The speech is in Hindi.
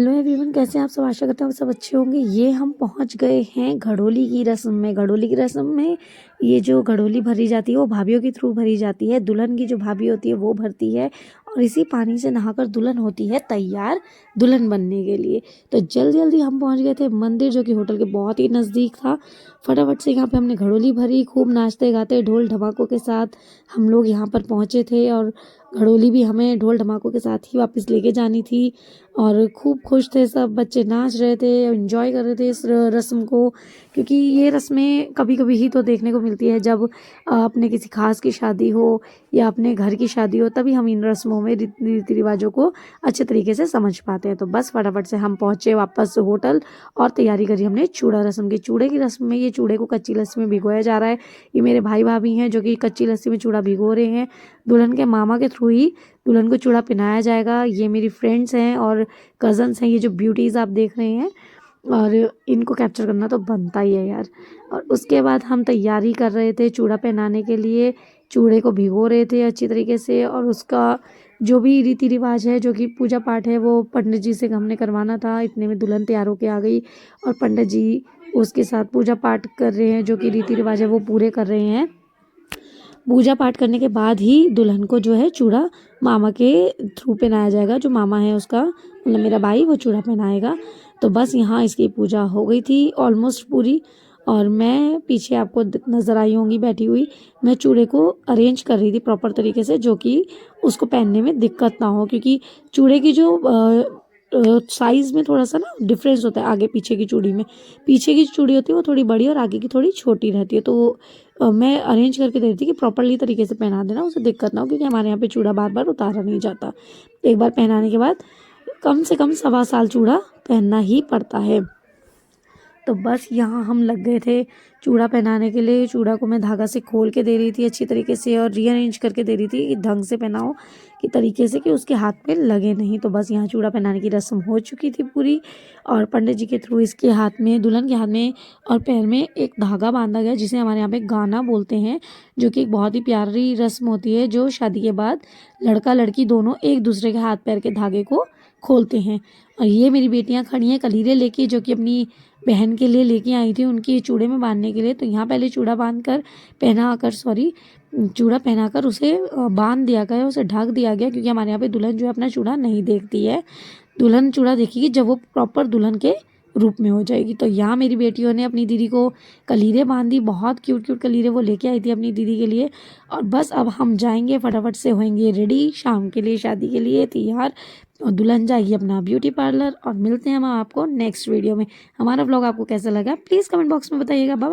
हेलो एवरीवन, कैसे हैं आप सब। आशा करते हैं आप सब अच्छे होंगे। ये हम पहुंच गए हैं घड़ोली की रस्म में। घड़ोली की रस्म में ये जो घड़ोली भरी जाती है वो भाभीियों के थ्रू भरी जाती है। दुल्हन की जो भाभी होती है वो भरती है और इसी पानी से नहाकर दुल्हन होती है तैयार दुल्हन बनने के लिए। तो जल्दी जल्दी हम पहुंच गए थे मंदिर, जो कि होटल के बहुत ही नज़दीक था। फटाफट से यहाँ पे हमने घड़ोली भरी, खूब नाचते गाते ढोल ढमाकों के साथ हम लोग यहाँ पर पहुँचे थे। और घड़ोली भी हमें ढोल ढमाकों के साथ ही वापस लेके जानी थी। और खूब खुश थे सब, बच्चे नाच रहे थे, एंजॉय कर रहे थे इस रस्म को, क्योंकि ये रस्में कभी कभी ही तो देखने को मिलती है। जब अपने किसी खास की शादी हो या अपने घर की शादी हो, तभी हम इन रस्मों में रीति रिवाजों को अच्छे तरीके से समझ पाते हैं। तो बस फटाफट से हम पहुँचे वापस होटल और तैयारी करी हमने चूड़ा रस्म की। चूड़े की रस्म में ये चूड़े को कच्ची लस्सी में भिगोया जा रहा है। ये मेरे भाई भाभी हैं जो कि कच्ची लस्सी में चूड़ा भिगो रहे हैं। दुल्हन के मामा के थ्रू ही दुल्हन को चूड़ा पहनाया जाएगा। ये मेरी फ्रेंड्स हैं और कज़न्स हैं, ये जो ब्यूटीज़ आप देख रहे हैं, और इनको कैप्चर करना तो बनता ही है यार। और उसके बाद हम तैयारी कर रहे थे चूड़ा पहनाने के लिए। चूड़े को भिगो रहे थे अच्छी तरीके से, और उसका जो भी रीति रिवाज है, जो कि पूजा पाठ है, वो पंडित जी से हमने करवाना था। इतने में दुल्हन तैयार होके आ गई और पंडित जी उसके साथ पूजा पाठ कर रहे हैं, जो कि रीति रिवाज है वो पूरे कर रहे हैं। पूजा पाठ करने के बाद ही दुल्हन को जो है चूड़ा मामा के थ्रू पहनाया जाएगा। जो मामा है उसका, मतलब मेरा भाई, वो चूड़ा पहनाएगा। तो बस यहाँ इसकी पूजा हो गई थी ऑलमोस्ट पूरी, और मैं पीछे आपको नज़र आई होंगी बैठी हुई। मैं चूड़े को अरेंज कर रही थी प्रॉपर तरीके से, जो कि उसको पहनने में दिक्कत ना हो, क्योंकि चूड़े की जो साइज़ में थोड़ा सा ना डिफरेंस होता है आगे पीछे की चूड़ी में। पीछे की चूड़ी होती है वो थोड़ी बड़ी और आगे की थोड़ी छोटी रहती है। तो मैं अरेंज करके दे रही थी कि प्रॉपरली तरीके से पहना देना, उसे दिक्कत ना हो, क्योंकि हमारे यहाँ पे चूड़ा बार बार उतारा नहीं जाता। एक बार पहनाने के बाद कम से कम 1.25 साल चूड़ा पहनना ही पड़ता है। तो बस यहाँ हम लग गए थे चूड़ा पहनाने के लिए। चूड़ा को मैं धागा से खोल के दे रही थी अच्छी तरीके से, और रीअरेंज करके दे रही थी कि ढंग से पहनाओ, कि तरीके से कि उसके हाथ में लगे नहीं। तो बस यहाँ चूड़ा पहनाने की रस्म हो चुकी थी पूरी, और पंडित जी के थ्रू इसके हाथ में, दुल्हन के हाथ में और पैर में एक धागा बांधा गया, जिसे हमारे यहाँ पे गाना बोलते हैं, जो कि एक बहुत ही प्यारी रस्म होती है। जो शादी के बाद लड़का लड़की दोनों एक दूसरे के हाथ पैर के धागे को खोलते हैं। और ये मेरी बेटियां खड़ी हैं कलीरे लेके, जो कि अपनी बहन के लिए लेके आई थी उनकी चूड़े में बांधने के लिए। तो यहाँ पहले चूड़ा चूड़ा पहनाकर उसे बांध दिया गया, उसे ढक दिया गया, क्योंकि हमारे यहाँ पे दुल्हन जो है अपना चूड़ा नहीं देखती है। दुल्हन चूड़ा देखेगी जब वो प्रॉपर दुल्हन के रूप में हो जाएगी। तो यहाँ मेरी बेटियों ने अपनी दीदी को कलीरे बांधी, बहुत क्यूट क्यूट कलीरे वो लेके आई थी अपनी दीदी के लिए। और बस अब हम जाएंगे, फटाफट से होंगे रेडी शाम के लिए, शादी के लिए तैयार, और दुल्हन जाएगी अपना ब्यूटी पार्लर। और मिलते हैं हम आपको नेक्स्ट वीडियो में। हमारा व्लॉग आपको कैसा लगा प्लीज़ कमेंट बॉक्स में बताइएगा। बाय।